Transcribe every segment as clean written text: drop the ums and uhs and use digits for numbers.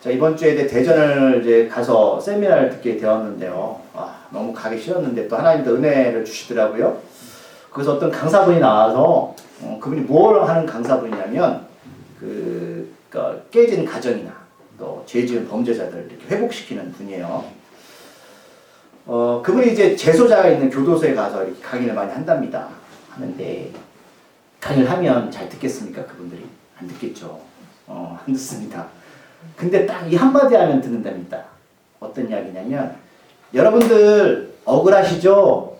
자, 이번 주에 대전을 이제 가서 세미나를 듣게 되었는데요. 너무 가기 싫었는데 또 하나님도 은혜를 주시더라고요. 거기서 어떤 강사분이 나와서 그분이 뭘 하는 강사분이냐면 그러니까 깨진 가정이나 또 죄 지은 범죄자들 이렇게 회복시키는 분이에요. 그분이 이제 재소자가 있는 교도소에 가서 이렇게 강의를 많이 한답니다. 하는데 강의를 하면 잘 듣겠습니까? 그분들이 안 듣겠죠. 안 듣습니다. 근데 딱 이 한마디 하면 듣는답니다. 어떤 이야기냐면 여러분들 억울하시죠?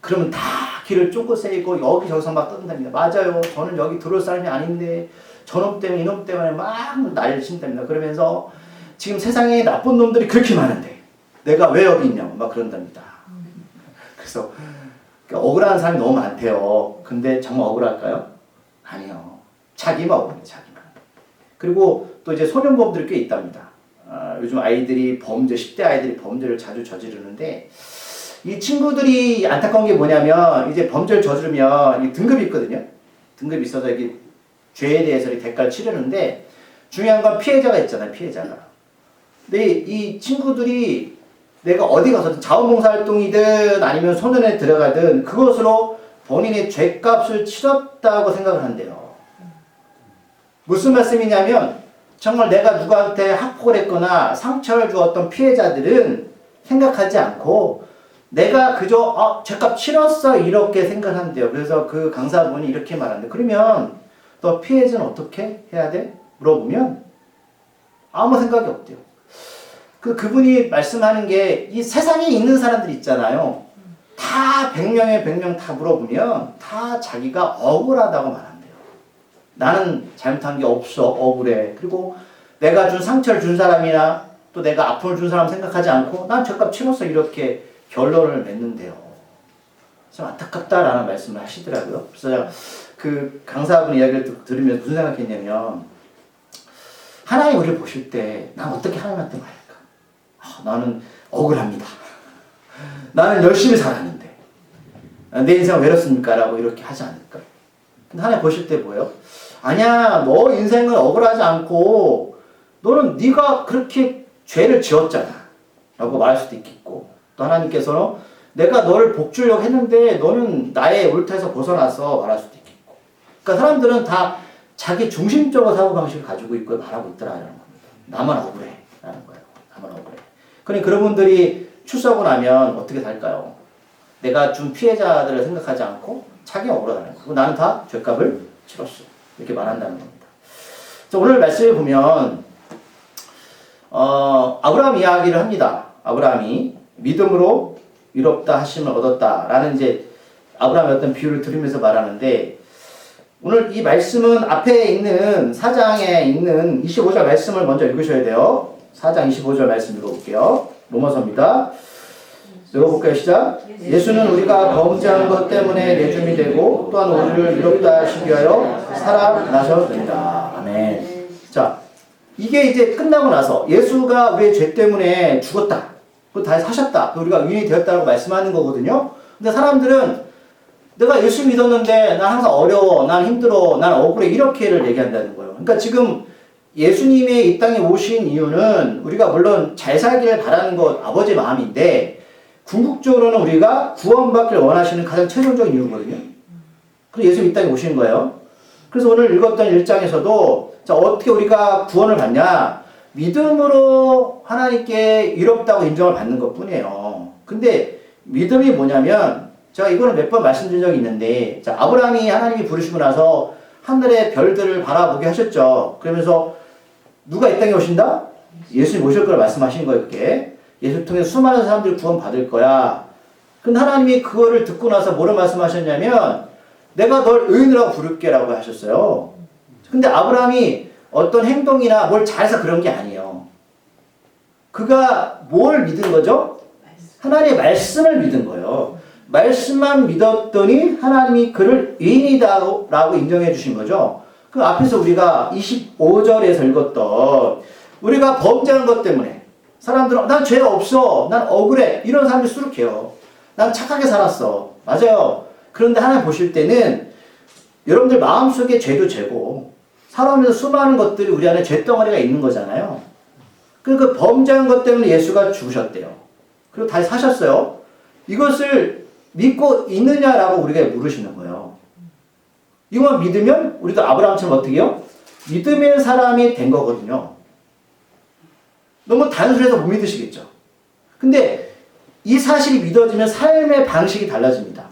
그러면 다 귀를 쫑긋 세이고 여기저기서 막 떠든답니다. 맞아요. 저는 여기 들어올 사람이 아닌데 저놈 때문에 이놈 때문에 막 난리를 친답니다. 그러면서 지금 세상에 나쁜 놈들이 그렇게 많은데 내가 왜 여기 있냐고 막 그런답니다. 그래서 억울한 사람이 너무 많대요. 근데 정말 억울할까요? 아니요. 자기만 억울해요. 자기만. 그리고 또 이제 소년범들이 꽤 있답니다. 요즘 아이들이 10대 아이들이 범죄를 자주 저지르는데 이 친구들이 안타까운 게 뭐냐면 이제 범죄를 저지르면 이 등급이 있거든요. 등급이 있어서 이게 죄에 대해서 대가를 치르는데 중요한 건 피해자가 있잖아요. 피해자가. 근데 이 친구들이 내가 어디 가서든 자원봉사활동이든 아니면 소년에 들어가든 그것으로 본인의 죄값을 치렀다고 생각을 한대요. 무슨 말씀이냐면 정말 내가 누구한테 학폭을 했거나 상처를 주었던 피해자들은 생각하지 않고 내가 그저 죄값 치렀어 이렇게 생각한대요. 그래서 그 강사분이 이렇게 말하는데 그러면 너 피해자는 어떻게 해야 돼? 물어보면 아무 생각이 없대요. 그분이 말씀하는 게 이 세상에 있는 사람들 있잖아요. 다 100명에 100명 다 물어보면 다 자기가 억울하다고 말한대요. 나는 잘못한 게 없어. 억울해. 그리고 내가 준 상처를 준 사람이나 또 내가 아픔을 준 사람 생각하지 않고 난 죄값 치렀어. 이렇게 결론을 맺는데요. 좀 안타깝다라는 말씀을 하시더라고요. 그래서 제가 그 강사분 이야기를 들으면서 무슨 생각했냐면 하나님 우리를 보실 때 난 어떻게 하나님한테 말할까? 나는 억울합니다. 나는 열심히 살았는데 내 인생은 외롭습니까? 라고 이렇게 하지 않을까? 근데 하나님 보실 때 뭐예요? 아니야, 너 인생은 억울하지 않고 너는 네가 그렇게 죄를 지었잖아 라고 말할 수도 있겠고 또 하나님께서는 내가 너를 복주려고 했는데 너는 나의 울타에서 벗어나서 말할 수도 있겠고 그러니까 사람들은 다 자기 중심적으로 사고방식을 가지고 있고 말하고 있더라라는 겁니다. 나만 억울해 라는 거예요. 나만 억울해. 그러니 그런 분들이 출소하고 나면 어떻게 살까요? 내가 준 피해자들을 생각하지 않고 자기가 억울하다는 거고 나는 다 죄값을 치렀어. 이렇게 말한다는 겁니다. 자, 오늘 말씀을 보면 아브라함 이야기를 합니다. 아브라함이 믿음으로 의롭다 하심을 얻었다라는 이제 아브라함의 어떤 비유를 들으면서 말하는데 오늘 이 말씀은 앞에 있는 4장에 있는 25절 말씀을 먼저 읽으셔야 돼요. 4장 25절 말씀 읽어볼게요. 로마서입니다. 읽어볼까요? 시작. 예수는 우리가 범죄한 것 때문에 내줌이 되고 또한 우리를 의롭다 하시기 위하여 살아나셨습니다. 아멘. 자, 이게 이제 끝나고 나서 예수가 우리의 죄 때문에 죽었다. 또 다시 사셨다. 또 우리가 의인이 되었다고 말씀하는 거거든요. 근데 사람들은 내가 예수 믿었는데 난 항상 어려워, 난 힘들어, 난 억울해 이렇게를 얘기한다는 거예요. 그러니까 지금 예수님의 이 땅에 오신 이유는 우리가 물론 잘 살기를 바라는 것 아버지의 마음인데 궁극적으로는 우리가 구원받기를 원하시는 가장 최종적인 이유거든요. 그래서 예수님 이 땅에 오신 거예요. 그래서 오늘 읽었던 1장에서도 자, 어떻게 우리가 구원을 받냐? 믿음으로 하나님께 의롭다고 인정을 받는 것 뿐이에요. 근데 믿음이 뭐냐면 제가 이거는 몇 번 말씀드린 적이 있는데 자, 아브라함이 하나님이 부르시고 나서 하늘의 별들을 바라보게 하셨죠. 그러면서 누가 이 땅에 오신다? 예수님 오실 거라 말씀하신 거예요. 그게. 예수를 통해 수많은 사람들이 구원받을 거야. 근데 하나님이 그거를 듣고 나서 뭐를 말씀하셨냐면 내가 널 의인이라고 부를게 라고 하셨어요. 근데 아브라함이 어떤 행동이나 뭘 잘해서 그런 게 아니에요. 그가 뭘 믿은 거죠? 하나님의 말씀을 믿은 거예요. 말씀만 믿었더니 하나님이 그를 의인이다라고 인정해 주신 거죠. 그 앞에서 우리가 25절에서 읽었던 우리가 범죄한 것 때문에 사람들은 난 죄 없어, 난 억울해 이런 사람들이 수룩해요. 난 착하게 살았어. 맞아요. 그런데 하나님 보실 때는 여러분들 마음속에 죄도 죄고 살아오면서 수많은 것들이 우리 안에 죄덩어리가 있는 거잖아요. 그 범죄한 것 때문에 예수가 죽으셨대요. 그리고 다시 사셨어요. 이것을 믿고 있느냐라고 우리가 물으시는 거예요. 이것만 믿으면 우리도 아브라함처럼 어떻게 해요? 믿음의 사람이 된 거거든요. 너무 단순해서 못 믿으시겠죠. 근데 이 사실이 믿어지면 삶의 방식이 달라집니다.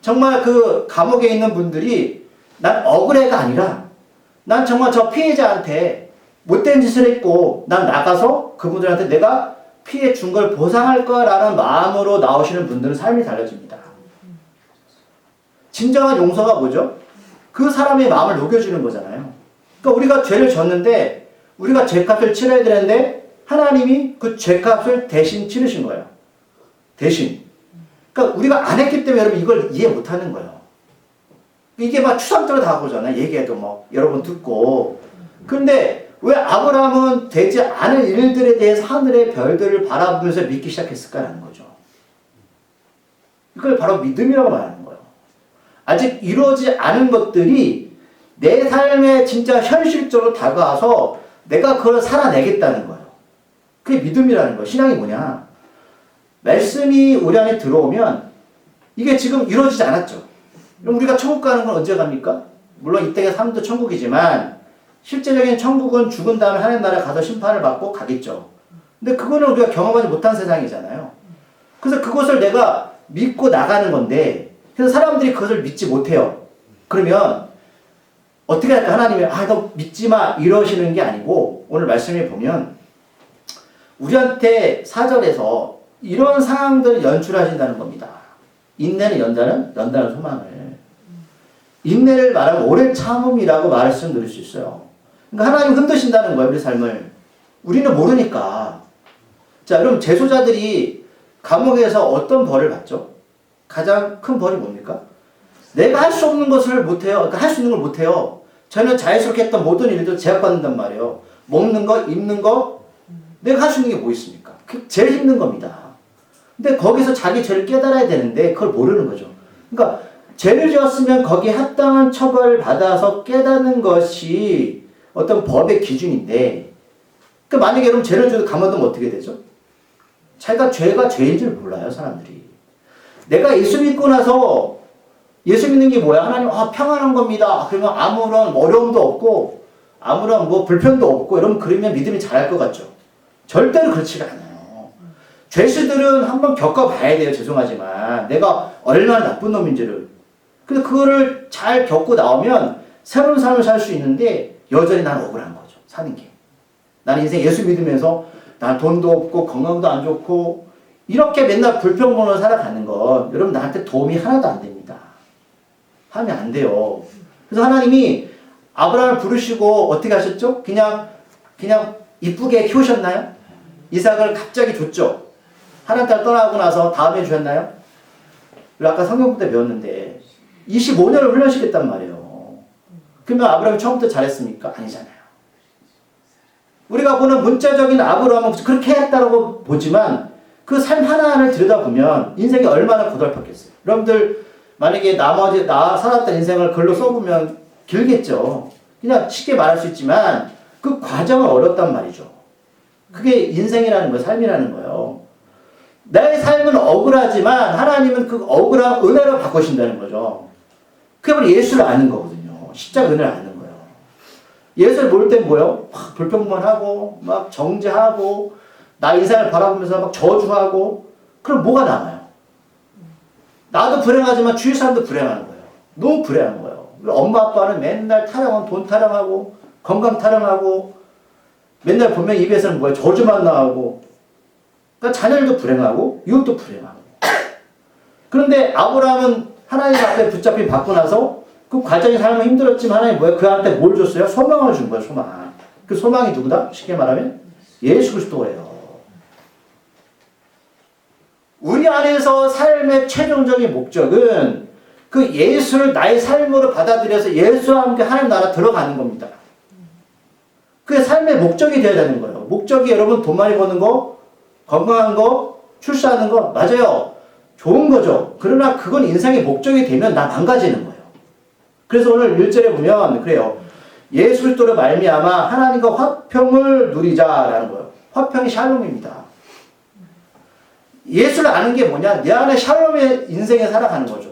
정말 그 감옥에 있는 분들이 난 억울해가 아니라 난 정말 저 피해자한테 못된 짓을 했고 난 나가서 그분들한테 내가 피해 준 걸 보상할 거라는 마음으로 나오시는 분들은 삶이 달라집니다. 진정한 용서가 뭐죠? 그 사람의 마음을 녹여주는 거잖아요. 그러니까 우리가 죄를 졌는데 우리가 죄값을 치러야 되는데 하나님이 그 죄값을 대신 치르신 거예요. 대신. 그러니까 우리가 안 했기 때문에 여러분 이걸 이해 못하는 거예요. 이게 막 추상적으로 다가오잖아요. 얘기해도 뭐 여러분 듣고. 그런데 왜 아브라함은 되지 않을 일들에 대해서 하늘의 별들을 바라보면서 믿기 시작했을까라는 거죠. 이걸 바로 믿음이라고 말하는 거예요. 아직 이루어지지 않은 것들이 내 삶에 진짜 현실적으로 다가와서 내가 그걸 살아내겠다는 거예요. 그게 믿음이라는 거예요. 신앙이 뭐냐? 말씀이 우리 안에 들어오면 이게 지금 이루어지지 않았죠. 그럼 우리가 천국 가는 건 언제 갑니까? 물론 이 땅의 삶도 천국이지만 실제적인 천국은 죽은 다음에 하나님 나라에 가서 심판을 받고 가겠죠. 근데 그거는 우리가 경험하지 못한 세상이잖아요. 그래서 그것을 내가 믿고 나가는 건데 그래서 사람들이 그것을 믿지 못해요. 그러면 어떻게 할까? 하나님이 너 믿지 마 이러시는 게 아니고 오늘 말씀에 보면 우리한테 4절에서 이런 상황들을 연출하신다는 겁니다. 인내는 연다는 소망을. 인내를 말하면 오래 참음이라고 말할 수 있을 수 있어요. 그러니까 하나님 흔드신다는 거예요, 우리 삶을. 우리는 모르니까. 자, 그럼 재소자들이 감옥에서 어떤 벌을 받죠? 가장 큰 벌이 뭡니까? 내가 할 수 없는 것을 못해요. 그러니까 할 수 있는 걸 못해요. 저는 자연스럽게 했던 모든 일도 제약받는단 말이에요. 먹는 거, 입는 거, 내가 할 수 있는 게 뭐 있습니까? 그게 제일 힘든 겁니다. 근데 거기서 자기 죄를 깨달아야 되는데 그걸 모르는 거죠. 그러니까 죄를 지었으면 거기에 합당한 처벌을 받아서 깨닫는 것이 어떤 법의 기준인데 그러니까 만약에 여러분 죄를 지어도 가만두면 어떻게 되죠? 자기가 죄가 죄인 줄 몰라요, 사람들이. 내가 예수 믿고 나서 예수 믿는 게 뭐야? 하나님 평안한 겁니다. 그러면 아무런 어려움도 없고 아무런 뭐 불편도 없고 이러면 그러면 믿음이 잘할 것 같죠. 절대로 그렇지가 않아요. 죄수들은 한번 겪어봐야 돼요. 죄송하지만 내가 얼마나 나쁜 놈인지를. 근데 그거를 잘 겪고 나오면 새로운 삶을 살 수 있는데 여전히 난 억울한 거죠. 사는 게. 나는 인생 예수 믿으면서 난 돈도 없고 건강도 안 좋고 이렇게 맨날 불평불만으로 살아가는 건 여러분 나한테 도움이 하나도 안 됩니다. 하면 안 돼요. 그래서 하나님이 아브라함을 부르시고 어떻게 하셨죠? 그냥 이쁘게 키우셨나요? 이삭을 갑자기 줬죠. 하나님 딸 떠나고 나서 다음에 주셨나요? 아까 성경 때 배웠는데 25년을 훈련시켰단 말이에요. 그러면 아브라함이 처음부터 잘했습니까? 아니잖아요. 우리가 보는 문자적인 아브라함은 그렇게 했다고 보지만 그 삶 하나하나를 들여다보면 인생이 얼마나 고달팠겠어요. 여러분들 만약에 나 살았던 인생을 글로 써보면 길겠죠. 그냥 쉽게 말할 수 있지만 그 과정은 어렵단 말이죠. 그게 인생이라는 거예요. 삶이라는 거예요. 나의 삶은 억울하지만 하나님은 그 억울한 은혜로 바꾸신다는 거죠. 그게 바로 예수를 아는 거거든요. 십자가 은혜를 아는 거예요. 예수를 모를 땐 뭐예요? 막 불평만하고 막 정죄하고 나 인생을 바라보면서 막 저주하고 그럼 뭐가 남아요? 나도 불행하지만 주위 사람도 불행한 거예요. 너무 불행한 거예요. 엄마 아빠는 맨날 타령하고 돈 타령하고 건강 타령하고 맨날 보면 입에서는 뭐예요? 저주만 나오고 그러니까 자녀들도 불행하고 이웃도 불행하고 그런데 아브라함은 하나님 앞에 붙잡힘 받고 나서 그 과정의 삶은 힘들었지만 하나님 뭐예요? 그한테 뭘 줬어요? 소망을 준 거예요. 소망. 그 소망이 누구다? 쉽게 말하면 예수 그리스도예요. 우리 안에서 삶의 최종적인 목적은 그 예수를 나의 삶으로 받아들여서 예수와 함께 하나님 나라 들어가는 겁니다. 그게 삶의 목적이 되어야 되는 거예요. 목적이 여러분 돈 많이 버는 거, 건강한 거, 출세하는 거 맞아요. 좋은 거죠. 그러나 그건 인생의 목적이 되면 나 망가지는 거예요. 그래서 오늘 1절에 보면 그래요. 예수 그리스도로 말미암아 하나님과 화평을 누리자라는 거예요. 화평이 샬롬입니다. 예수를 아는 게 뭐냐? 내 안에 샬롬의 인생에 살아가는 거죠.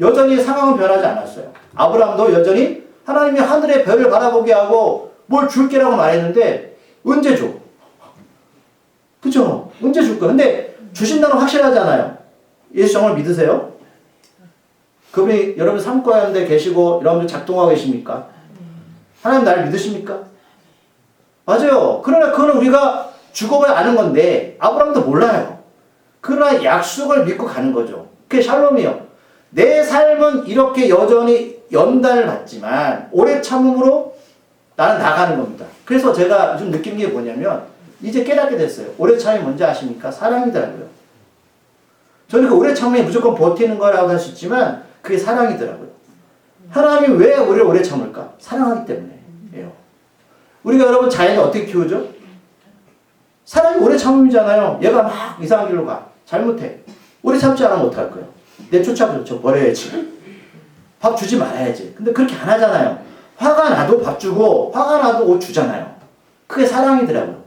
여전히 상황은 변하지 않았어요. 아브라함도 여전히 하나님이 하늘의 별을 바라보게 하고 뭘 줄게라고 말했는데 언제 줘? 그쵸? 언제 줄 거야? 근데 주신다는 확실하잖아요. 예수 정말 믿으세요? 그분이 여러분 삶 가운데 계시고 여러분들 작동하고 계십니까? 하나님 나를 믿으십니까? 맞아요. 그러나 그거는 우리가 죽어봐야 아는 건데 아브라함도 몰라요. 그러나 약속을 믿고 가는 거죠. 그게 샬롬이요. 내 삶은 이렇게 여전히 연단을 받지만 오래 참음으로 나는 나가는 겁니다. 그래서 제가 좀 느낀 게 뭐냐면 이제 깨닫게 됐어요. 오래 참음이 뭔지 아십니까? 사랑이더라고요. 저는 그 오래 참음이 무조건 버티는 거라고 할 수 있지만 그게 사랑이더라고요. 하나님이 왜 우리를 오래 참을까? 사랑하기 때문에요. 우리가 여러분 자연을 어떻게 키우죠? 사람이 오래 참음이잖아요. 얘가 막 이상한 길로 가. 잘못해. 오래 참지 않으면 어떡할 거예요? 내쫓아버려. 버려야지. 밥 주지 말아야지. 근데 그렇게 안 하잖아요. 화가 나도 밥 주고 화가 나도 옷 주잖아요. 그게 사랑이더라고요.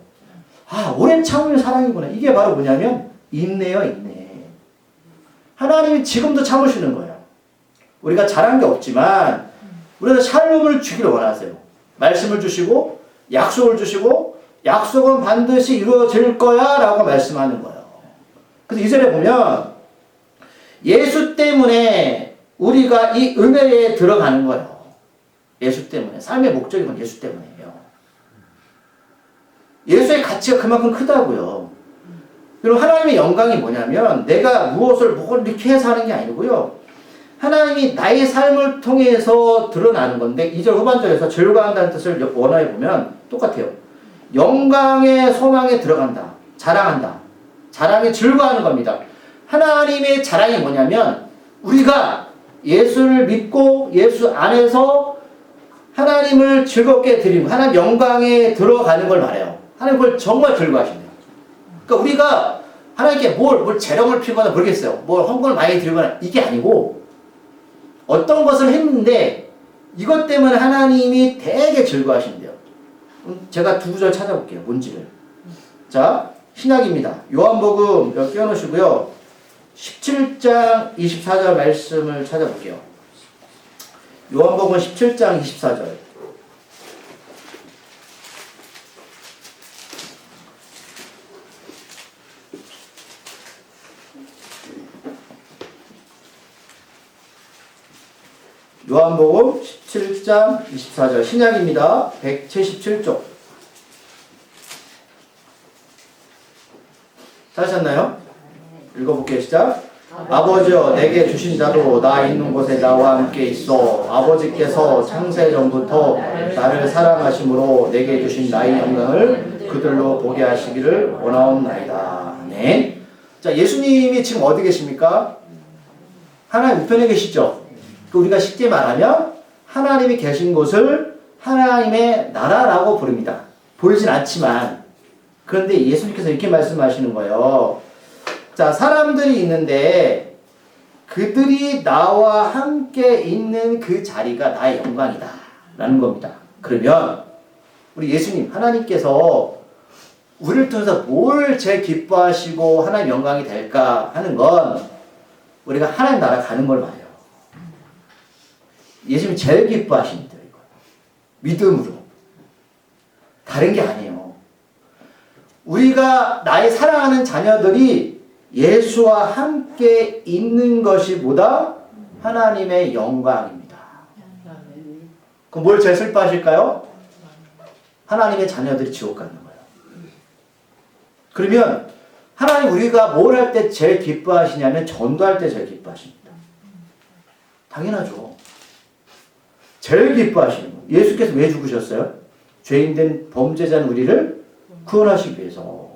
아, 오랜 참음이 사랑이구나. 이게 바로 뭐냐면 인내요, 인내. 하나님이 지금도 참으시는 거예요. 우리가 잘한 게 없지만 우리가 샬롬을 주기를 원하세요. 말씀을 주시고 약속을 주시고 약속은 반드시 이루어질 거야 라고 말씀하는 거예요. 그래서 2절에 보면 예수 때문에 우리가 이 은혜에 들어가는 거예요. 예수 때문에. 삶의 목적이 건 예수 때문이에요. 예수의 가치가 그만큼 크다고요. 그리고 하나님의 영광이 뭐냐면 내가 무엇을 뭘 이렇게 해서 하는 게 아니고요. 하나님이 나의 삶을 통해서 드러나는 건데 2절 후반절에서 즐거워한다는 뜻을 원어에 보면 똑같아요. 영광의 소망에 들어간다. 자랑한다. 자랑에 즐거워하는 겁니다. 하나님의 자랑이 뭐냐면 우리가 예수를 믿고 예수 안에서 하나님을 즐겁게 드리고 하나님 영광에 들어가는 걸 말해요. 하나님 그걸 정말 즐거워하신대요. 그러니까 우리가 하나님께 뭘 재령을 피거나 모르겠어요. 뭘 헌금을 많이 드리거나 이게 아니고 어떤 것을 했는데 이것 때문에 하나님이 되게 즐거워하신대요. 제가 두 구절 찾아볼게요. 뭔지를. 자, 신약입니다. 요한복음 여기 띄워놓으시고요. 17장 24절 말씀을 찾아볼게요. 요한복음 17장 24절. 요한복음 17장 24절 신약입니다. 177쪽. 찾으셨나요? 읽어볼게요. 시작. 아버지여 내게 주신 자도 나 있는 곳에 나와 함께 있어 아버지께서 창세 전부터 나를 사랑하심으로 내게 주신 나의 영광을 그들로 보게 하시기를 원하옵나이다. 네. 자, 예수님이 지금 어디 계십니까? 하나님 우편에 계시죠? 우리가 쉽게 말하면 하나님이 계신 곳을 하나님의 나라라고 부릅니다. 보이진 않지만 그런데 예수님께서 이렇게 말씀하시는 거예요. 자, 사람들이 있는데 그들이 나와 함께 있는 그 자리가 나의 영광이다 라는 겁니다. 그러면 우리 예수님 하나님께서 우리를 통해서 뭘 제일 기뻐하시고 하나님 영광이 될까 하는 건 우리가 하나님 나라 가는 걸 말해요. 예수님이 제일 기뻐하시는 대로 이거 믿음으로 다른 게 아니에요. 우리가 나의 사랑하는 자녀들이 예수와 함께 있는 것이 보다 하나님의 영광입니다. 그럼 뭘 제일 슬퍼하실까요? 하나님의 자녀들이 지옥 가는 거예요. 그러면 하나님 우리가 뭘 할 때 제일 기뻐하시냐면 전도할 때 제일 기뻐하십니다. 당연하죠. 제일 기뻐하시는 거예요. 예수께서 왜 죽으셨어요? 죄인된 범죄자는 우리를 구원하시기 위해서.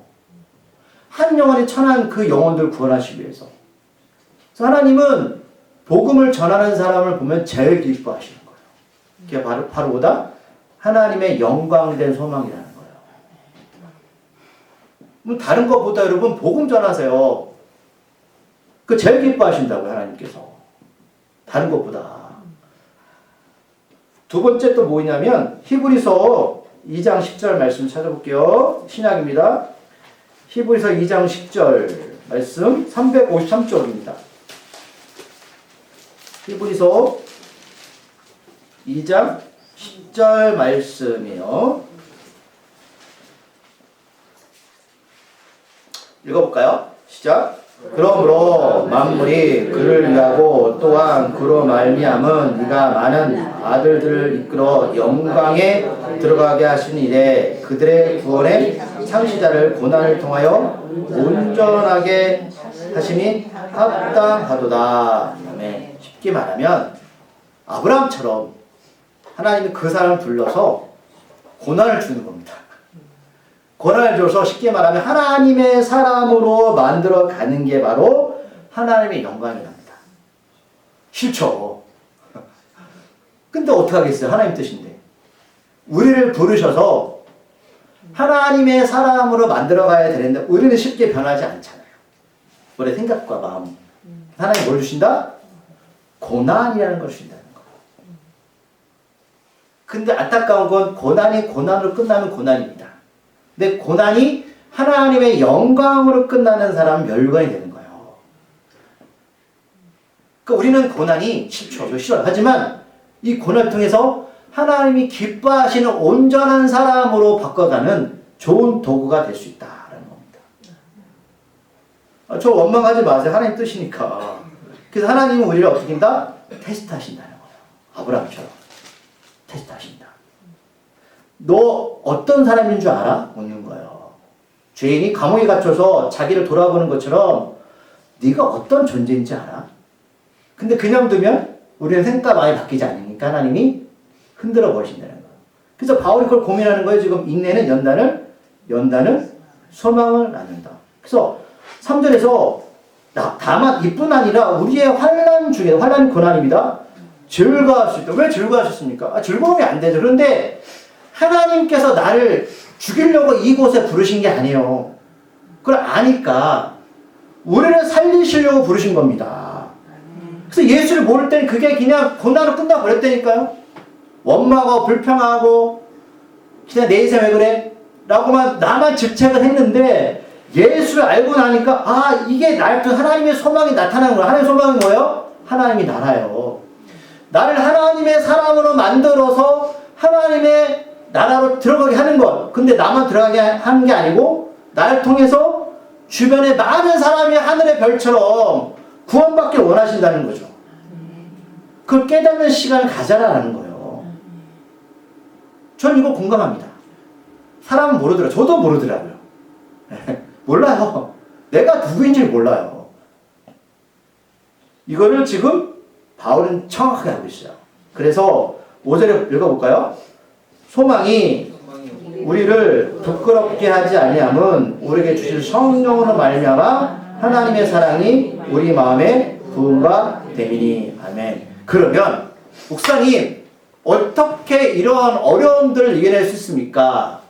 한 영혼이 천한 그 영혼들 구원하시기 위해서. 그래서 하나님은 복음을 전하는 사람을 보면 제일 기뻐하시는 거예요. 그게 바로 보다 하나님의 영광된 소망이라는 거예요. 다른 것보다 여러분 복음 전하세요. 그 제일 기뻐하신다고요. 하나님께서. 다른 것보다. 두 번째 또 뭐냐면 히브리서 2장 10절 말씀 찾아볼게요. 신약입니다. 히브리서 2장 10절 말씀 353쪽입니다. 히브리서 2장 10절 말씀이에요. 읽어볼까요? 시작. 그러므로 만물이 그를 위하고 또한 그로 말미암은 네가 많은 아들들을 이끌어 영광에 들어가게 하신 이래 그들의 구원의 창시자를 고난을 통하여 온전하게 하심이 합당하도다. 아멘. 쉽게 말하면 아브라함처럼 하나님이 그 사람을 불러서 고난을 주는 겁니다. 고난을 줘서 쉽게 말하면 하나님의 사람으로 만들어 가는 게 바로 하나님의 영광이랍니다. 싫죠. 근데 어떡하겠어요? 하나님 뜻인데. 우리를 부르셔서 하나님의 사람으로 만들어 가야 되는데 우리는 쉽게 변하지 않잖아요. 우리의 생각과 마음. 하나님 뭘 주신다? 고난이라는 걸 주신다는 거예요. 근데 안타까운 건 고난이 고난으로 끝나는 고난입니다. 근데 고난이 하나님의 영광으로 끝나는 사람은 멸관이 되는 거예요. 그러니까 우리는 고난이 싫죠. 싫어요. 하지만 이 고난을 통해서 하나님이 기뻐하시는 온전한 사람으로 바꿔가는 좋은 도구가 될 수 있다라는 겁니다. 저 원망하지 마세요. 하나님 뜻이니까. 그래서 하나님은 우리를 어떻게 한다? 테스트하신다는 거예요. 아브라함처럼 테스트하신다. 너 어떤 사람인 줄 알아? 묻는 거예요. 죄인이 감옥에 갇혀서 자기를 돌아보는 것처럼 네가 어떤 존재인지 알아? 근데 그냥 두면 우리는 생각 많이 바뀌지 않으니까 하나님이 흔들어 버리신다는 거예요. 그래서 바울이 그걸 고민하는 거예요. 지금 인내는 연단은 소망을 낳는다. 그래서 3절에서 다만 이뿐 아니라 우리의 환난 중에 환난이 고난입니다. 즐거워할 수 있다. 왜 즐거워하셨습니까? 즐거움이 안 되죠. 그런데 하나님께서 나를 죽이려고 이곳에 부르신 게 아니에요. 그걸 아니까 우리를 살리시려고 부르신 겁니다. 그래서 예수를 모를 때는 그게 그냥 고난으로 끝나버렸다니까요. 원망하고 불평하고 그냥 내 인생 왜 그래? 라고만 나만 집착을 했는데 예수를 알고 나니까 아 이게 날 하나님의 소망이 나타나는 거야. 하나님의 소망은 뭐예요? 하나님이 나라요. 나를 하나님의 사람으로 만들어서 하나님의 나라로 들어가게 하는 것. 근데 나만 들어가게 하는 게 아니고 나를 통해서 주변에 많은 사람이 하늘의 별처럼 구원받길 원하신다는 거죠. 그걸 깨닫는 시간을 가져라라는 거예요. 전 이거 공감합니다. 사람은 모르더라고요. 저도 모르더라고요. 몰라요. 내가 누구인지 몰라요. 이거를 지금 바울은 정확하게 하고 있어요. 그래서 5절에 읽어볼까요? 소망이 우리를 부끄럽게 하지 아니함은 우리에게 주실 성령으로 말미암아 하나님의 사랑이 우리 마음에 부음바 됨이니. 아멘. 그러면 목사님 어떻게 이런 어려움들을 이겨낼 수 있습니까?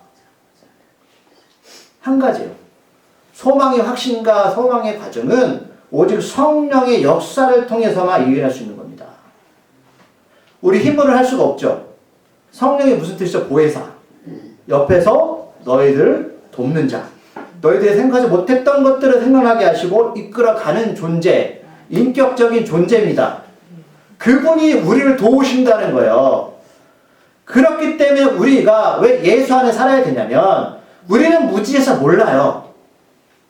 한 가지요. 소망의 확신과 소망의 과정은 오직 성령의 역사를 통해서만 이겨낼 수 있는 겁니다. 우리 힘으로 할 수가 없죠. 성령이 무슨 뜻이죠? 보혜사. 옆에서 너희들 돕는 자. 너희들이 생각하지 못했던 것들을 생각나게 하시고 이끌어가는 존재. 인격적인 존재입니다. 그분이 우리를 도우신다는 거예요. 그렇기 때문에 우리가 왜 예수 안에 살아야 되냐면 우리는 무지해서 몰라요.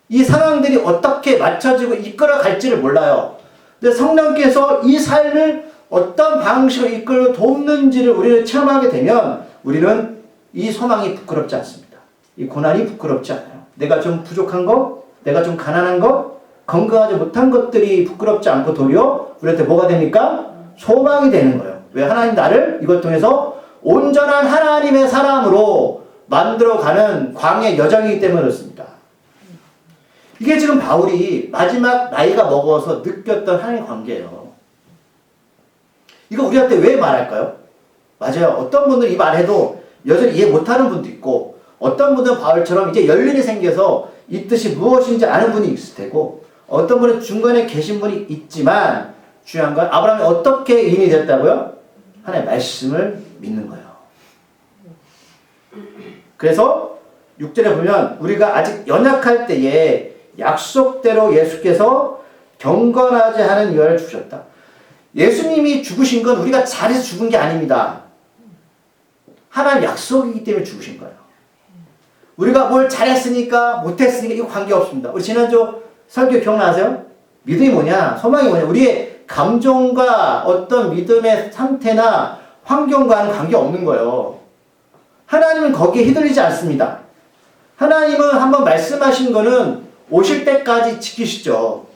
이 상황들이 어떻게 맞춰지고 이끌어갈지를 몰라요. 근데 성령께서 이 삶을 어떤 방식으로 이끌어 돕는지를 우리를 체험하게 되면 우리는 이 소망이 부끄럽지 않습니다. 이 고난이 부끄럽지 않아요. 내가 좀 부족한 것, 내가 좀 가난한 것, 건강하지 못한 것들이 부끄럽지 않고 도리어 우리한테 뭐가 됩니까? 소망이 되는 거예요. 왜? 하나님 나를 이것 통해서 온전한 하나님의 사람으로 만들어가는 광야의 여정이기 때문에 그렇습니다. 이게 지금 바울이 마지막 나이가 먹어서 느꼈던 하나님의 관계예요. 이거 우리한테 왜 말할까요? 맞아요. 어떤 분들은 이 말해도 여전히 이해 못하는 분도 있고 어떤 분들은 바울처럼 이제 연륜이 생겨서 이 뜻이 무엇인지 아는 분이 있을 테고 어떤 분은 중간에 계신 분이 있지만 중요한 건 아브라함이 어떻게 인이 됐다고요? 하나님의 말씀을 믿는 거예요. 그래서 6절에 보면 우리가 아직 연약할 때에 약속대로 예수께서 경건하지 않은 유아를 주셨다. 예수님이 죽으신 건 우리가 잘해서 죽은 게 아닙니다. 하나님 약속이기 때문에 죽으신 거예요. 우리가 뭘 잘했으니까 못했으니까 이거 관계없습니다. 우리 지난주 설교 기억나세요? 믿음이 뭐냐? 소망이 뭐냐? 우리의 감정과 어떤 믿음의 상태나 환경과는 관계없는 거예요. 하나님은 거기에 휘둘리지 않습니다. 하나님은 한번 말씀하신 거는 오실 때까지 지키시죠.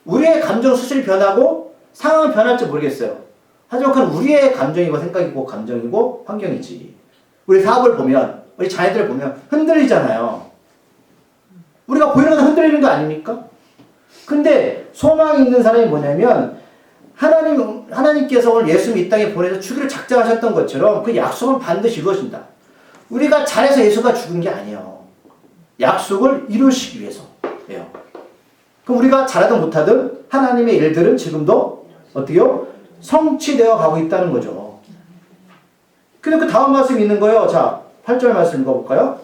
우리의 감정 수술이 변하고 상황은 변할지 모르겠어요. 하지만 그건 우리의 감정이고 생각이고 감정이고 환경이지. 우리 사업을 보면, 우리 자녀들을 보면 흔들리잖아요. 우리가 보이는 건 흔들리는 거 아닙니까? 근데 소망이 있는 사람이 뭐냐면 하나님께서 오늘 예수님 이 땅에 보내서 죽기를 작정하셨던 것처럼 그 약속은 반드시 이루어진다. 우리가 잘해서 예수가 죽은 게 아니에요. 약속을 이루시기 위해서예요. 그럼 우리가 잘하든 못하든 하나님의 일들은 지금도 어떻게요? 성취되어 가고 있다는 거죠. 근데 그 다음 말씀이 있는 거예요. 자, 8절 말씀 읽어볼까요?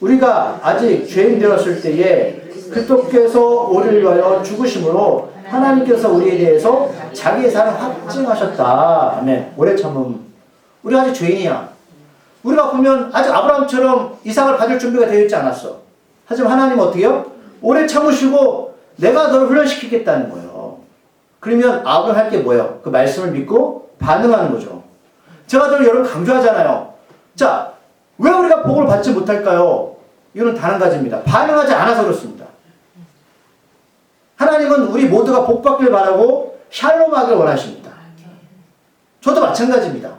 우리가 아직 죄인 되었을 때에 그리스도께서 우리를 위하여 죽으심으로 하나님께서 우리에 대해서 자기의 사랑을 확증하셨다. 아멘. 오래 참음. 우리가 아직 죄인이야. 우리가 보면 아직 아브라함처럼 이삭을 받을 준비가 되어 있지 않았어. 하지만 하나님은 어떻게 해요? 오래 참으시고 내가 너를 훈련시키겠다는 거예요. 그러면 아브라함 할 게 뭐예요? 그 말씀을 믿고 반응하는 거죠. 제가 늘 여러분 강조하잖아요. 자, 왜 우리가 복을 받지 못할까요? 이유는 단 한 가지입니다. 반응하지 않아서 그렇습니다. 하나님은 우리 모두가 복 받길 바라고 샬롬하길 원하십니다. 저도 마찬가지입니다.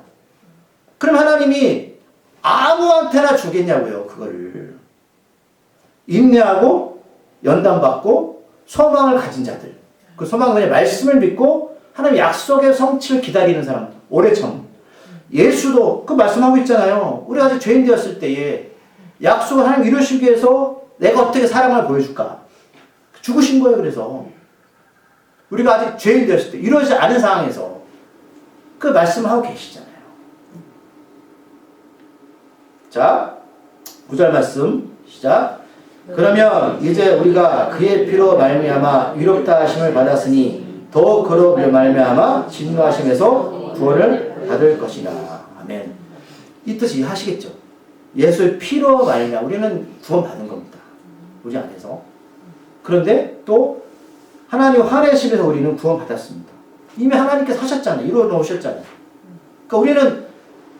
그럼 하나님이 아무한테나 주겠냐고요, 그거를. 인내하고 연단받고 소망을 가진 자들. 그 소망은 뭐냐? 말씀을 믿고 하나님 약속의 성취를 기다리는 사람. 오래 참. 예수도 그 말씀하고 있잖아요. 우리가 아직 죄인 되었을 때에 약속을 하나님 이루시기 위해서 내가 어떻게 사랑을 보여줄까? 죽으신 거예요. 그래서 우리가 아직 죄인 되었을 때 이루어지지 않은 상황에서 그 말씀을 하고 계시잖아요. 자, 9절 말씀 시작. 그러면 이제 우리가 그의 피로 말미암아 위롭다 하심을 받았으니 더 그로 말미암아 진노하심에서 구원을 받을 것이다. 아멘. 이 뜻이 이해하시겠죠? 예수의 피로 말미암아 우리는 구원받은 겁니다. 우리 안에서. 그런데 또 하나님 화내심에서 우리는 구원받았습니다. 이미 하나님께서 하셨잖아요. 이루어 놓으셨잖아요. 그러니까 우리는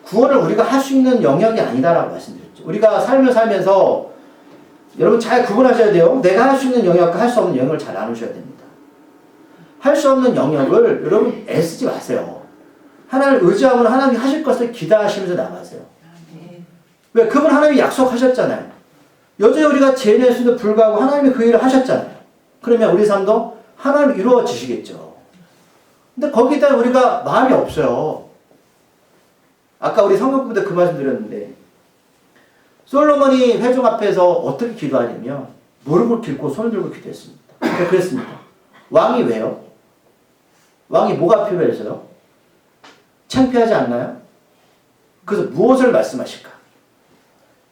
구원을 우리가 할 수 있는 영역이 아니다라고 말씀드렸죠. 우리가 삶을 살면서 여러분 잘 구분하셔야 돼요. 내가 할 수 있는 영역과 할 수 없는 영역을 잘 나누셔야 됩니다. 할 수 없는 영역을 여러분 애쓰지 마세요. 하나님을 의지하면 하나님이 하실 것을 기대하시면서 나가세요. 왜? 그분 하나님이 약속하셨잖아요. 여전히 우리가 죄인일 수도 불구하고 하나님이 그 일을 하셨잖아요. 그러면 우리 삶도 하나님이 이루어지시겠죠. 근데 거기다 우리가 마음이 없어요. 아까 우리 성경 공부 때 그 말씀 드렸는데 솔로몬이 회중 앞에서 어떻게 기도하냐면 무릎을 꿇고 손을 들고 기도했습니다. 그랬습니다. 왕이 왜요? 왕이 뭐가 필요해서요? 창피하지 않나요? 그래서 무엇을 말씀하실까?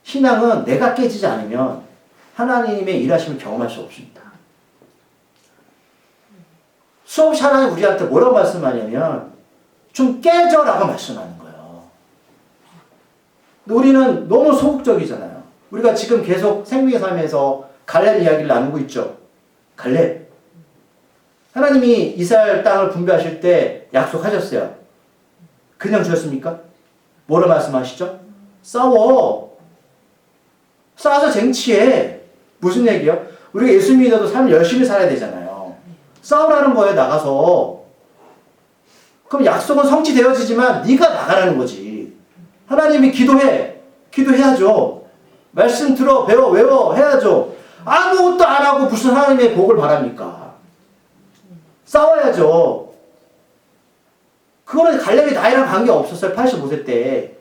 신앙은 내가 깨지지 않으면 하나님의 일하심을 경험할 수 없습니다. 수없이 하나님 우리한테 뭐라고 말씀하냐면 좀 깨져라고 말씀하는 거예요. 근데 우리는 너무 소극적이잖아요. 우리가 지금 계속 생명의 삶에서 갈렙 이야기를 나누고 있죠. 갈렙. 하나님이 이스라엘 땅을 분배하실 때 약속하셨어요. 그냥 주셨습니까? 뭐라 말씀하시죠? 싸워. 싸워서 쟁취해. 무슨 얘기요? 우리가 예수 믿어도 삶을 열심히 살아야 되잖아요. 싸우라는 거예요, 나가서. 그럼 약속은 성취되어지지만 네가 나가라는 거지. 하나님이 기도해. 기도해야죠. 말씀 들어, 배워, 외워 해야죠. 아무것도 안 하고 무슨 하나님의 복을 바랍니까? 싸워야죠. 그거는 갈렙이 나이랑 관계없었어요. 85세 때.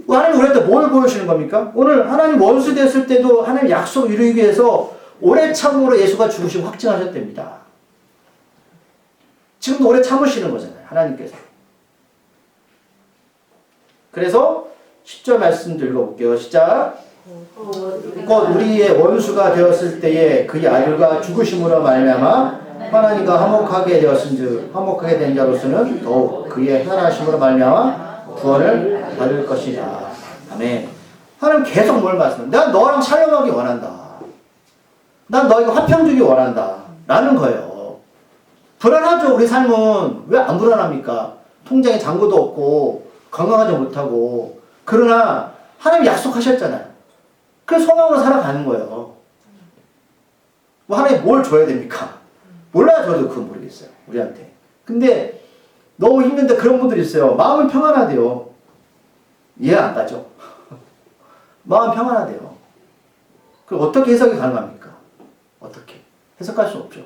하나님 우리한테 뭘 보여주시는 겁니까? 오늘 하나님 원수 됐을 때도 하나님 약속 이루기 위해서 오래 참음으로 예수가 죽으시고 확증하셨답니다. 지금도 오래 참으시는 거잖아요. 하나님께서. 그래서 10절 말씀도 읽어볼게요. 시작. 곧 우리의 원수가 되었을 때에 그의 아들과 죽으심으로 말미암아 하나님과 화목하게 되었은즉 화목하게 된 자로서는 더욱 그의 살아심으로 말미암아 구원을 받을 것이라. 아멘. 하나님 계속 뭘 말씀해? 난 너랑 샬롬하기 원한다. 난 너에게 화평 주기 원한다. 라는 거예요. 불안하죠. 우리 삶은 왜 안 불안합니까? 통장에 잔고도 없고 건강하지 못하고. 그러나 하나님 약속하셨잖아요. 그래서 소망으로 살아가는 거예요. 뭐 하나님 뭘 줘야 됩니까? 몰라요. 저도 그건 모르겠어요. 우리한테. 근데 너무 힘든데 그런 분들이 있어요. 마음은 평안하대요. 이해 안 가죠? 마음 평안하대요. 그럼 어떻게 해석이 가능합니까? 어떻게? 해석할 수 없죠.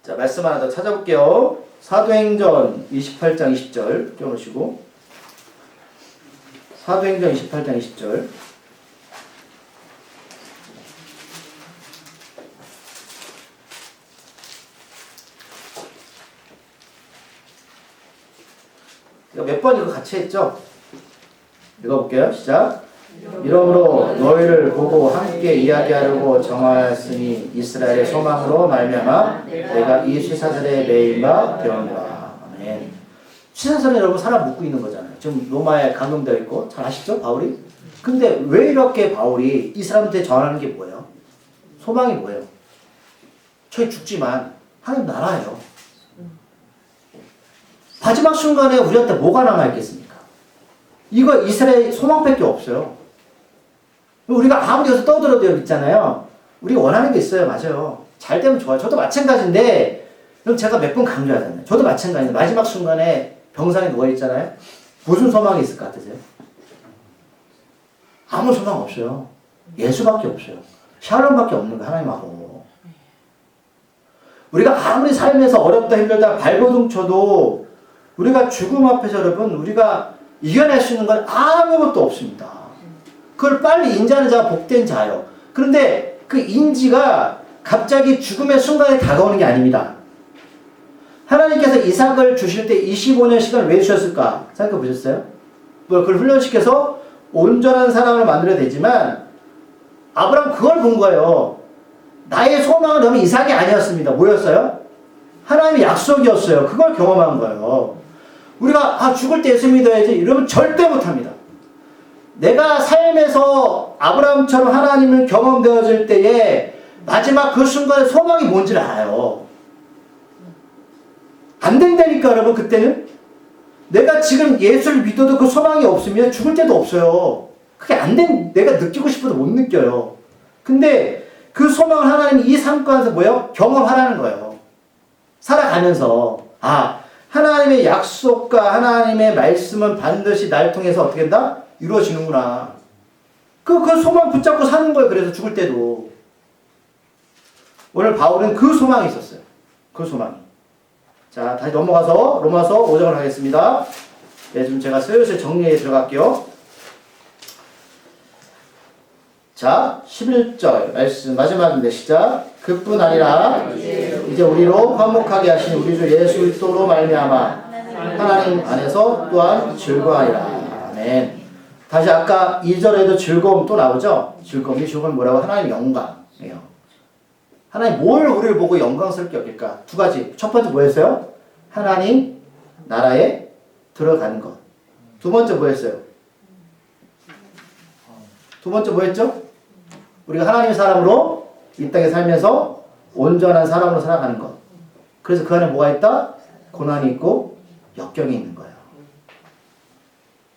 자, 말씀 하나 더 찾아볼게요. 사도행전 28장 20절 띄워놓으시고 사도행전 28장 20절 몇 번 이거 같이 했죠? 읽어볼게요. 시작. 이러므로 너희를 보고 함께 이야기하려고 정하였으니 이스라엘의 소망으로 말미암아 내가 이 쇠사슬에 매인 바 되었노라. 아멘. 쇠사슬은 여러분 사람 묶고 있는 거잖아요. 지금 로마에 감금되어 있고 잘 아시죠? 바울이? 근데 왜 이렇게 바울이 이 사람한테 전하는 게 뭐예요? 소망이 뭐예요? 저희 죽지만 하나님 나라예요. 마지막 순간에 우리한테 뭐가 남아있겠습니까? 이거 이스라엘 소망밖에 없어요. 우리가 아무리 여기서 떠들어도 여기 있잖아요. 우리가 원하는 게 있어요. 맞아요. 잘 되면 좋아요. 저도 마찬가지인데, 그럼 제가 몇 번 강조하잖아요. 저도 마찬가지인데, 마지막 순간에 병상에 누워있잖아요. 무슨 소망이 있을 것 같으세요? 아무 소망 없어요. 예수밖에 없어요. 샬롬밖에 없는 거 하나님하고. 우리가 아무리 삶에서 어렵다 힘들다 발버둥 쳐도 우리가 죽음 앞에서 여러분 우리가 이겨낼 수 있는 건 아무것도 없습니다. 그걸 빨리 인지하는 자가 복된 자예요. 그런데 그 인지가 갑자기 죽음의 순간에 다가오는 게 아닙니다. 하나님께서 이삭을 주실 때 25년 시간을 왜 주셨을까? 생각해 보셨어요? 뭐 그걸 훈련시켜서 온전한 사람을 만들어야 되지만 아브라함 그걸 본 거예요. 나의 소망은 너무 이삭이 아니었습니다. 뭐였어요? 하나님의 약속이었어요. 그걸 경험한 거예요. 우리가 죽을 때 예수 믿어야지 이러면 절대 못합니다. 내가 삶에서 아브라함처럼 하나님을 경험되어질 때에 마지막 그 순간에 소망이 뭔지를 알아요. 안 된다니까 여러분. 그때는 내가 지금 예수를 믿어도 그 소망이 없으면 죽을 때도 없어요. 그게 안 된, 내가 느끼고 싶어도 못 느껴요. 근데 그 소망을 하나님이 이 삶 가운데서 뭐예요? 경험하라는 거예요. 살아가면서 하나님의 약속과 하나님의 말씀은 반드시 날 통해서 어떻게 된다? 이루어지는구나. 그 소망 붙잡고 사는 거예요. 그래서 죽을 때도. 오늘 바울은 그 소망이 있었어요. 그 소망이. 자, 다시 넘어가서 로마서 5장을 하겠습니다. 네, 좀 제가 슬슬 정리해 들어갈게요. 자, 11절 말씀 마지막인데 시작. 그뿐 아니라 이제 우리로 화목하게 하신 우리 주 예수 그리스도로 말미암아 하나님 안에서 또한 즐거워하리라. 아멘. 다시 아까 2절에도 즐거움 또 나오죠? 즐거움이 뭐라고? 하나님의 영광이에요. 하나님 뭘 우리를 보고 영광스럽게 여길까? 두 가지. 첫 번째 뭐였어요? 하나님 나라에 들어가는 것. 두 번째 뭐였어요? 두 번째 뭐였죠? 우리가 하나님의 사람으로 이 땅에 살면서 온전한 사람으로 살아가는 것. 그래서 그 안에 뭐가 있다? 고난이 있고 역경이 있는 거예요.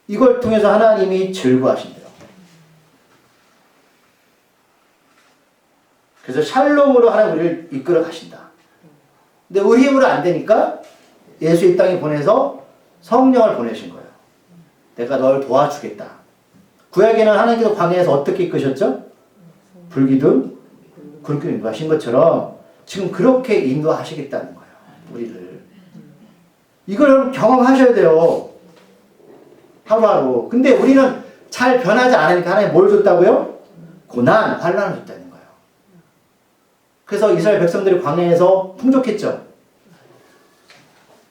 이걸 통해서 하나님이 즐거워하신대요. 그래서 샬롬으로 하나님 우리를 이끌어 가신다. 근데 우리 힘으로 안 되니까 예수 이 땅에 보내서 성령을 보내신 거예요. 내가 널 도와주겠다. 구약에는 하나님께서 광야에서 어떻게 이끄셨죠? 불기둥, 구름기둥 인도하신 것처럼 지금 그렇게 인도하시겠다는 거예요. 우리를. 이걸 경험하셔야 돼요. 하루하루. 근데 우리는 잘 변하지 않으니까 하나님 뭘 줬다고요? 고난, 환난을 줬다는 거예요. 그래서 이스라엘 백성들이 광야에서 풍족했죠.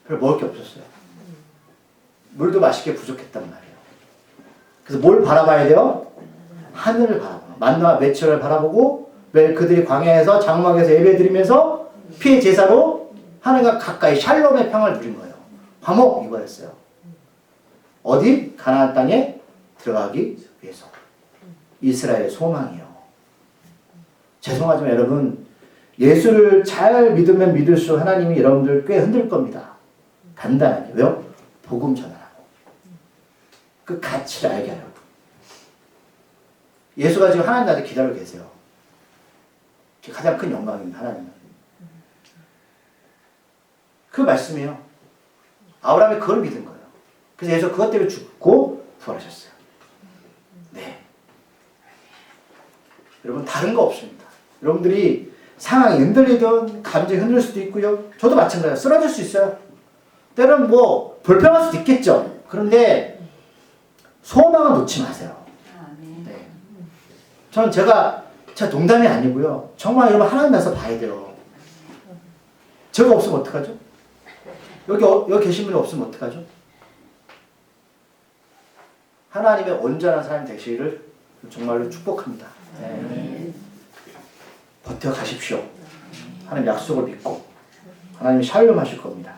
별로 먹을 게 없었어요. 물도 맛있게 부족했단 말이에요. 그래서 뭘 바라봐야 돼요? 하늘을 바라봐. 만나와 매출을 바라보고 왜 그들이 광야에서 장막에서 예배드리면서 피의 제사로 하나님과 가까이 샬롬의 평화를 누린 거예요. 화목 이거였어요. 어디? 가나안 땅에 들어가기 위해서. 이스라엘의 소망이에요. 죄송하지만 여러분, 예수를 잘 믿으면 믿을수록 하나님이 여러분들 꽤 흔들 겁니다. 단단하게. 왜요? 복음 전하라고. 그 가치를 알게 하라고. 예수가 지금 하나님 나라에 기다리고 계세요. 가장 큰 영광입니다. 하나님은. 그 말씀이에요. 아브라함이 그걸 믿은 거예요. 그래서 예수 그것 때문에 죽고 부활하셨어요. 네. 여러분 다른 거 없습니다. 여러분들이 상황이 흔들리든 감정이 흔들릴 수도 있고요. 저도 마찬가지예요. 쓰러질 수 있어요. 때로는 뭐 불평할 수도 있겠죠. 그런데 소망을 놓지 마세요. 네. 저는 제가 농담이 아니고요. 정말 여러분 하나님 나서 봐야 돼요. 제가 없으면 어떡하죠? 여기 계신 분이 없으면 어떡하죠? 하나님의 온전한 사람 되시기를 정말로 축복합니다. 네. 버텨가십시오. 하나님 약속을 믿고 하나님이 샬롬 하실 겁니다.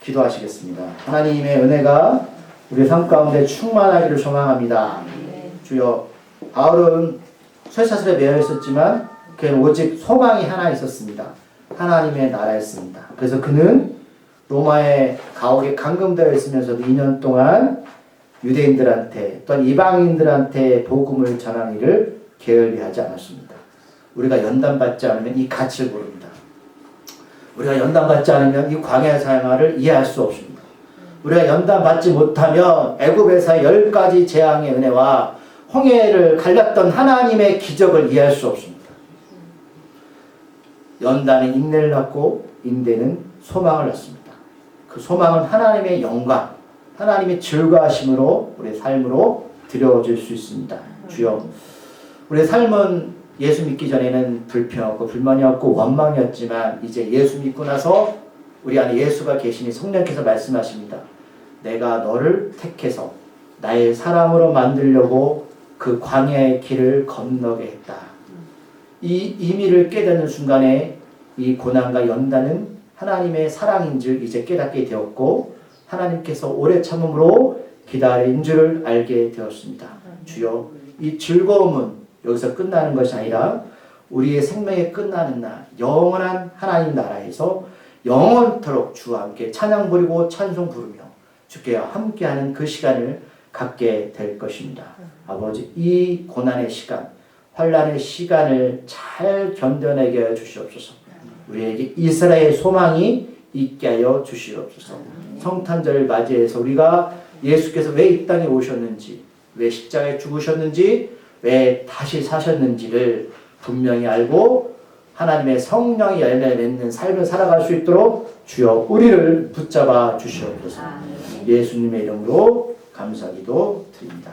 기도하시겠습니다. 하나님의 은혜가 우리 삶 가운데 충만하기를 소망합니다. 주여, 바울은 쇠사슬에 매여 있었지만 그는 오직 소망이 하나 있었습니다. 하나님의 나라였습니다. 그래서 그는 로마의 감옥에 감금되어 있으면서도 2년 동안 유대인들한테 또한 이방인들한테 복음을 전하는 일을 게을리하지 않았습니다. 우리가 연단받지 않으면 이 가치를 모릅니다. 우리가 연단받지 않으면 이 광야의 생활을 이해할 수 없습니다. 우리가 연단받지 못하면 애굽에서의 10가지 재앙의 은혜와 홍해를 갈랐던 하나님의 기적을 이해할 수 없습니다. 연단은 인내를 낳고 인내는 소망을 낳습니다. 그 소망은 하나님의 영광, 하나님의 즐거워하심으로 우리의 삶으로 드려질 수 있습니다. 주여, 우리의 삶은 예수 믿기 전에는 불평이었고 불만이었고 원망이었지만 이제 예수 믿고 나서 우리 안에 예수가 계시니 성령께서 말씀하십니다. 내가 너를 택해서 나의 사람으로 만들려고 그 광야의 길을 건너게 했다. 이 의미를 깨닫는 순간에 이 고난과 연단은 하나님의 사랑인 줄 이제 깨닫게 되었고 하나님께서 오래 참음으로 기다린 줄을 알게 되었습니다. 주여, 이 즐거움은 여기서 끝나는 것이 아니라 우리의 생명이 끝나는 날 영원한 하나님 나라에서 영원토록 주와 함께 찬양 부리고 찬송 부르며 주께 함께하는 그 시간을 갖게 될 것입니다. 아버지, 이 고난의 시간, 환난의 시간을 잘 견뎌내게 하여 주시옵소서. 우리에게 이스라엘의 소망이 있게 하여 주시옵소서. 성탄절을 맞이해서 우리가 예수께서 왜 이 땅에 오셨는지, 왜 십자가에 죽으셨는지, 왜 다시 사셨는지를 분명히 알고 하나님의 성령이 열매 맺는 삶을 살아갈 수 있도록 주여 우리를 붙잡아 주시옵소서. 예수님의 이름으로 감사기도 드립니다.